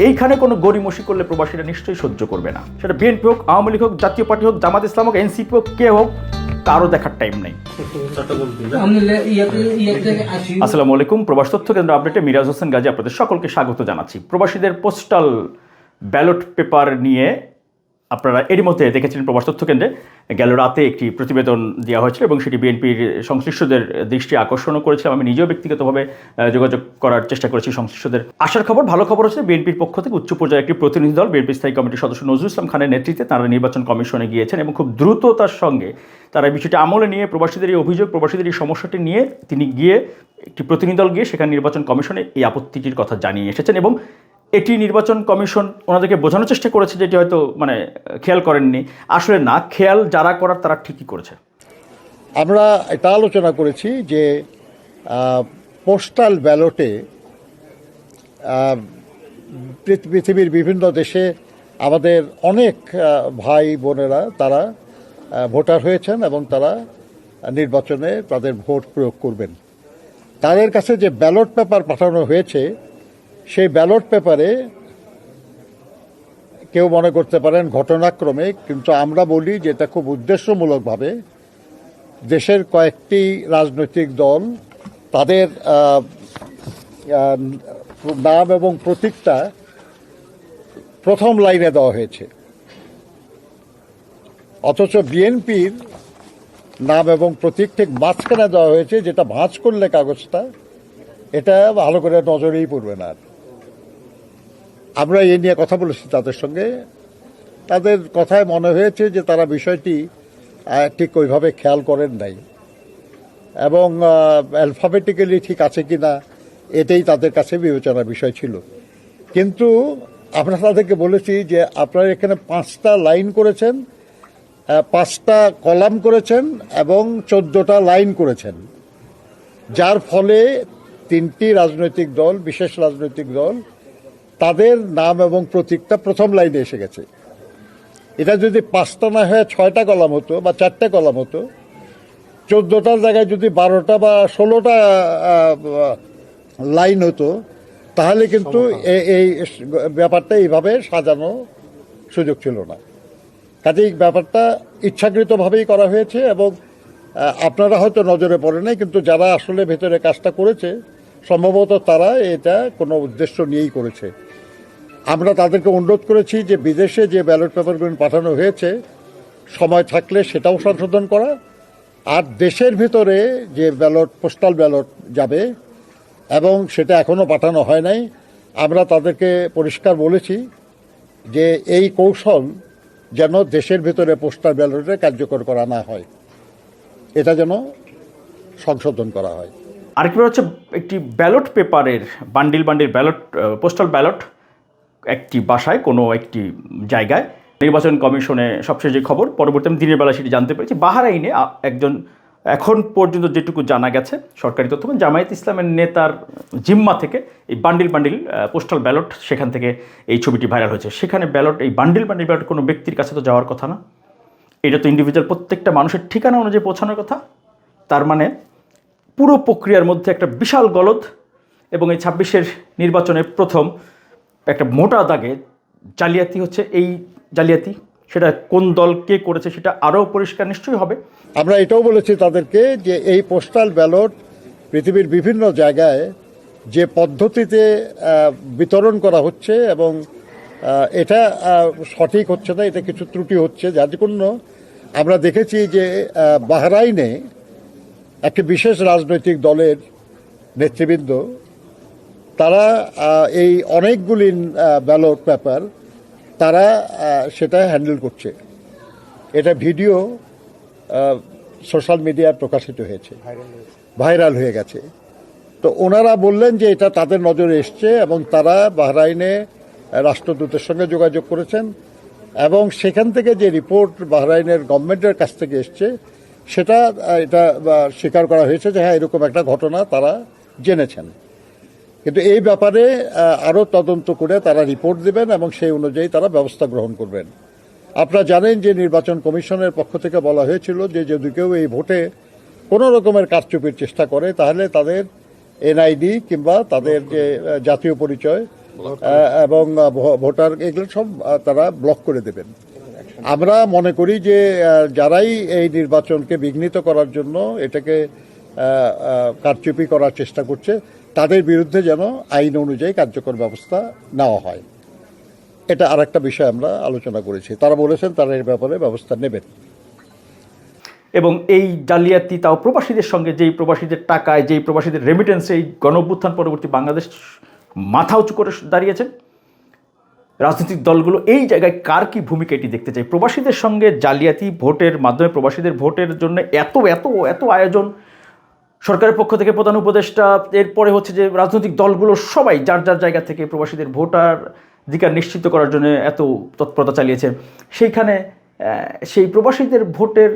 এইখানে কোনো গড়িমসি করলে প্রবাসীরা নিশ্চয়ই সহ্য করবে না। সেটা বিএনপি হোক, আওয়ামী লীগ হোক, জাতীয় পার্টি হোক, জামাত ইসলাম হোক, এনসিপি হোক, কে হোক, কারো দেখার টাইম নেই। আসসালামু আলাইকুম। প্রবাস তথ্য কেন্দ্র আপডেটে মিরাজ হোসেন গাজী আপনাদের সকলকে স্বাগত জানাচ্ছি। প্রবাসীদের পোস্টাল ব্যালট পেপার নিয়ে আপনারা এরই মধ্যে দেখেছিলেন প্রবাস তথ্য কেন্দ্রে গেল রাতে একটি প্রতিবেদন দেওয়া হয়েছিল এবং সেটি বিএনপির সংশ্লিষ্টদের দৃষ্টি আকর্ষণও করেছিলাম। আমি নিজেও ব্যক্তিগতভাবে যোগাযোগ করার চেষ্টা করেছি সংশ্লিষ্টদের। আসার খবর, ভালো খবর হচ্ছে বিএনপির পক্ষ থেকে উচ্চ পর্যায়ে একটি প্রতিনিধি দল বিএনপি স্থায়ী কমিটির সদস্য নজরুল ইসলাম খানের নেতৃত্বে তারা নির্বাচন কমিশনে গিয়েছেন এবং খুব দ্রুততার সঙ্গে তারা এই বিষয়টি আমলে নিয়ে প্রবাসীদের এই অভিযোগ, প্রবাসীদের এই সমস্যাটি নিয়ে তিনি গিয়ে একটি প্রতিনিধি দল গিয়ে সেখানে নির্বাচন কমিশনে এই আপত্তিটির কথা জানিয়ে এসেছেন এবং এটি নির্বাচন কমিশন ওনাদেরকে বোঝানোর চেষ্টা করেছে যেটি হয়তো খেয়াল করেননি। আসলে না, খেয়াল যারা করার তারা ঠিকই করেছে। আমরা এটা আলোচনা করেছি যে পোস্টাল ব্যালটে পৃথিবীর বিভিন্ন দেশে আমাদের অনেক ভাই বোনেরা তারা ভোটার হয়েছেন এবং তারা নির্বাচনে তাদের ভোট প্রয়োগ করবেন। তাদের কাছে যে ব্যালট পেপার পাঠানো হয়েছে সেই ব্যালট পেপারে কেউ মনে করতে পারেন ঘটনাক্রমে, কিন্তু আমরা বলি যে এটা খুব উদ্দেশ্যমূলকভাবে দেশের কয়েকটি রাজনৈতিক দল তাদের নাম এবং প্রতীকটা প্রথম লাইনে দেওয়া হয়েছে, অথচ বিএনপির নাম এবং প্রতীক ঠিক মাঝখানে দেওয়া হয়েছে, যেটা ভাঁজ করলে কাগজটা এটা ভালো করে নজরেই পড়বে না। আমরা এই নিয়ে কথা বলেছি তাদের সঙ্গে, তাদের কথায় মনে হয়েছে যে তারা বিষয়টি ঠিক ওইভাবে খেয়াল করেন নাই এবং অ্যালফাবেটিক্যালি ঠিক আছে কিনা এটাই তাদের কাছে বিবেচনার বিষয় ছিল। কিন্তু আমরা তাদেরকে বলেছি যে আপনারা এখানে 5টা লাইন করেছেন, 5টা কলাম করেছেন এবং 14টা লাইন করেছেন, যার ফলে 3টি রাজনৈতিক দল, বিশেষ রাজনৈতিক দল, তাদের নাম এবং প্রতীকটা প্রথম লাইনে এসে গেছে। এটা যদি 5টা না হয়ে 6টা কলাম হতো বা 4টে কলাম হতো, 14টার জায়গায় যদি 12টা বা 16টা লাইন হতো, তাহলে কিন্তু এই ব্যাপারটা এইভাবে সাজানো সুযোগ ছিল না। কাজেই ব্যাপারটা ইচ্ছাকৃতভাবেই করা হয়েছে এবং আপনারা হয়তো নজরে পড়ে নাই, কিন্তু যারা আসলে ভেতরে কাজটা করেছে সম্ভবত তারা এটা কোনো উদ্দেশ্য নিয়েই করেছে। আমরা তাদেরকে অনুরোধ করেছি যে বিদেশে যে ব্যালট পেপারগুলো পাঠানো হয়েছে সময় থাকলে সেটাও সংশোধন করা, আর দেশের ভিতরে যে ব্যালট, পোস্টাল ব্যালট যাবে এবং সেটা এখনও পাঠানো হয় নাই, আমরা তাদেরকে পরিষ্কার বলেছি যে এই কৌশল যেন দেশের ভিতরে পোস্টাল ব্যালটে কার্যকর করা না হয়, এটা যেন সংশোধন করা হয়। আরেকটি হচ্ছে একটি ব্যালট পেপারের বান্ডিল ব্যালট, পোস্টাল ব্যালট একটি বাসায় কোনো একটি জায়গায় নির্বাচন কমিশনে সবশেষ যে খবর, পরবর্তী আমি দিনের বেলা সেটি জানতে পেরেছি, বাহরাইনে একজন, এখন পর্যন্ত যেটুকু জানা গেছে সরকারি তথ্য, জামায়াত ইসলামের নেতার জিম্মা থেকে এই বান্ডিল পোস্টাল ব্যালট, সেখান থেকে এই ছবিটি ভাইরাল হয়েছে। সেখানে ব্যালট, এই বান্ডিল ব্যালট কোনো ব্যক্তির কাছে তো যাওয়ার কথা না, এটা তো ইন্ডিভিজুয়াল প্রত্যেকটা মানুষের ঠিকানা অনুযায়ী পৌঁছানোর কথা। তার মানে পুরো প্রক্রিয়ার মধ্যে একটা বিশাল গলদ এবং এই 26-এর নির্বাচনের প্রথম একটা মোটা দাগে জালিয়াতি হচ্ছে। এই জালিয়াতি সেটা কোন দল কে করেছে সেটা আরও পরিষ্কার নিশ্চয়ই হবে। আমরা এটাও বলেছি তাদেরকে যে এই পোস্টাল ব্যালট পৃথিবীর বিভিন্ন জায়গায় যে পদ্ধতিতে বিতরণ করা হচ্ছে এবং এটা সঠিক হচ্ছে না, এটা কিছু ত্রুটি হচ্ছে, যার জন্য আমরা দেখেছি যে বাহরাইনে একটি বিশেষ রাজনৈতিক দলের নেতৃবৃন্দ তারা এই অনেকগুলি ব্যালট পেপার তারা সেটা হ্যান্ডেল করছে। এটা ভিডিও সোশ্যাল মিডিয়ায় প্রকাশিত হয়েছে, ভাইরাল হয়ে গেছে। তো ওনারা বললেন যে এটা তাদের নজরে এসছে এবং তারা বাহরাইনে রাষ্ট্রদূতের সঙ্গে যোগাযোগ করেছেন এবং সেখান থেকে যে রিপোর্ট বাহরাইনের গভর্নমেন্টের কাছ থেকে এসছে সেটা এটা স্বীকার করা হয়েছে যে হ্যাঁ, এরকম একটা ঘটনা তারা জেনেছেন। কিন্তু এই ব্যাপারে আরও তদন্ত করে তারা রিপোর্ট দেবেন এবং সেই অনুযায়ী তারা ব্যবস্থা গ্রহণ করবেন। আপনারা জানেন যে নির্বাচন কমিশনের পক্ষ থেকে বলা হয়েছিল যে যদি কেউ এই ভোটে কোনো রকমের কারচুপির চেষ্টা করে তাহলে তাদের এনআইডি কিংবা তাদের যে জাতীয় পরিচয় এবং ভোটার এগুলো সব তারা ব্লক করে দেবেন। আমরা মনে করি যে যারাই এই নির্বাচনকে বিঘ্নিত করার জন্য এটাকে কারচুপি করার চেষ্টা করছে তাদের বিরুদ্ধে যেন আইন অনুযায়ী কার্যকর ব্যবস্থা নেওয়া হয়। এটা আরেকটা বিষয় আমরা আলোচনা করেছি। তারা বলেছেন তারা এর ব্যাপারে ব্যবস্থা নেবেন। এবং এই জালিয়াতি তাও প্রবাসীদের সঙ্গে, যেই প্রবাসীদের টাকায়, যেই প্রবাসীদের রেমিটেন্সে এই গণঅভ্যুত্থান পরবর্তী বাংলাদেশ মাথা উঁচু করে দাঁড়িয়েছে, রাজনৈতিক দলগুলো এই জায়গায় কার কি ভূমিকা এটি দেখতে চাই। প্রবাসীদের সঙ্গে জালিয়াতি, ভোটের মাধ্যমে প্রবাসীদের ভোটের জন্য এত এত এত আয়োজন সরকারের পক্ষ থেকে, প্রধান উপদেষ্টা, এরপরে হচ্ছে যে রাজনৈতিক দলগুলো সবাই যার যার জায়গা থেকে প্রবাসীদের ভোটাধিকার নিশ্চিত করার জন্য এত তৎপরতা চালিয়েছে। সেইখানে সেই প্রবাসীদের ভোটের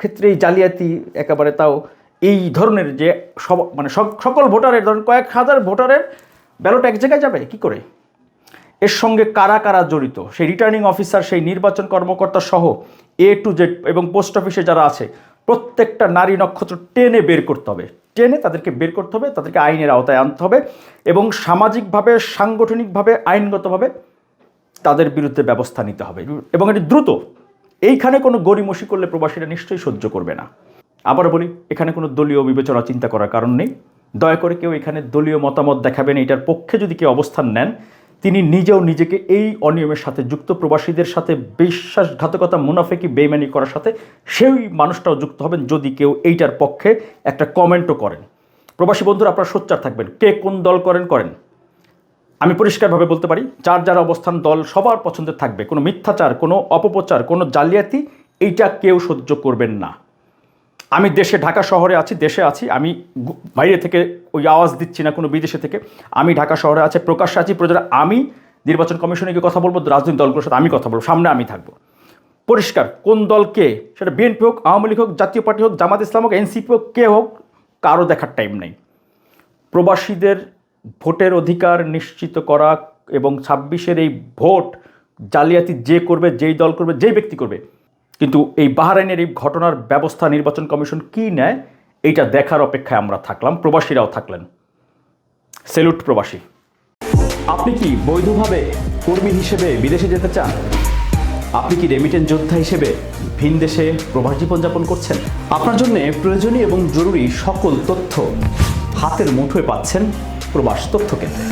ক্ষেত্রে এই জালিয়াতি একেবারে, তাও এই ধরনের যে সকল ভোটারের, ধরুন কয়েক হাজার ভোটারের ব্যালট এক জায়গায় যাবে কি করে? এর সঙ্গে কারা কারা জড়িত, সেই রিটার্নিং অফিসার, সেই নির্বাচন কর্মকর্তা সহ A to Z এবং পোস্ট অফিসে যারা আছে প্রত্যেকটা নারী নক্ষত্র টেনে বের করতে হবে, টেনে তাদেরকে বের করতে হবে, তাদেরকে আইনের আওতায় আনতে হবে এবং সামাজিকভাবে, সাংগঠনিকভাবে, আইনগতভাবে তাদের বিরুদ্ধে ব্যবস্থা নিতে হবে এবং এটি দ্রুত। এইখানে কোনো গড়িমসি করলে প্রবাসীরা নিশ্চয়ই সহ্য করবে না। আবার বলি, এখানে কোনো দলীয় বিবেচনা চিন্তা করার কারণ নেই। দয়া করে কেউ এখানে দলীয় মতামত দেখাবেন, এটার পক্ষে যদি কেউ অবস্থান নেন তিনি নিজেও নিজেকে এই অনিয়মের সাথে যুক্ত, প্রবাসীদের সাথে বিশ্বাসঘাতকতা, মুনাফেকি, বেইমানি করার সাথে সেই মানুষটাও যুক্ত হবেন যদি কেউ এইটার পক্ষে একটা কমেন্টও করেন। প্রবাসী বন্ধুরা, আপনারা সোচ্চার থাকবেন, কে কোন দল করেন। আমি পরিষ্কারভাবে বলতে পারি, যার যার অবস্থান, দল সবার পছন্দের থাকবে। কোনো মিথ্যাচার, কোনো অপপ্রচার, কোনো জালিয়াতি, এইটা কেউ সহ্য করবেন না। আমি দেশে, ঢাকা শহরে আছি, দেশে আছি, আমি বাইরে থেকে ওই আওয়াজ দিচ্ছি না কোনো বিদেশে থেকে। আমি ঢাকা শহরে আছি, প্রকাশ্যে আছি, প্রজারা, আমি নির্বাচন কমিশনে গিয়ে কথা বলবো, রাজনৈতিক দলগুলোর সাথে আমি কথা বলবো, সামনে আমি থাকবো। পরিষ্কার কোন দলকে, সেটা বিএনপি হোক, আওয়ামী লীগ হোক, জাতীয় পার্টি হোক, জামাত ইসলাম হোক, এনসিপি হোক, কে হোক, কারো দেখার টাইম নেই। প্রবাসীদের ভোটের অধিকার নিশ্চিত করা এবং 26-এর এই ভোট জালিয়াতি যে করবে, যেই দল করবে, যেই ব্যক্তি করবে, কিন্তু এই বাহরাইনের এই ঘটনার ব্যবস্থা নির্বাচন কমিশন কী নেয় এইটা দেখার অপেক্ষায় আমরা থাকলাম, প্রবাসীরাও থাকলেন। সেলুট প্রবাসী। আপনি কি বৈধভাবে কর্মী হিসেবে বিদেশে যেতে চান? আপনি কি রেমিটেন্স যোদ্ধা হিসেবে ভিন দেশে প্রবাস জীবনযাপন করছেন? আপনার জন্য প্রয়োজনীয় এবং জরুরি সকল তথ্য হাতের মুঠোয় পাচ্ছেন প্রবাস তথ্য কেন্দ্রে।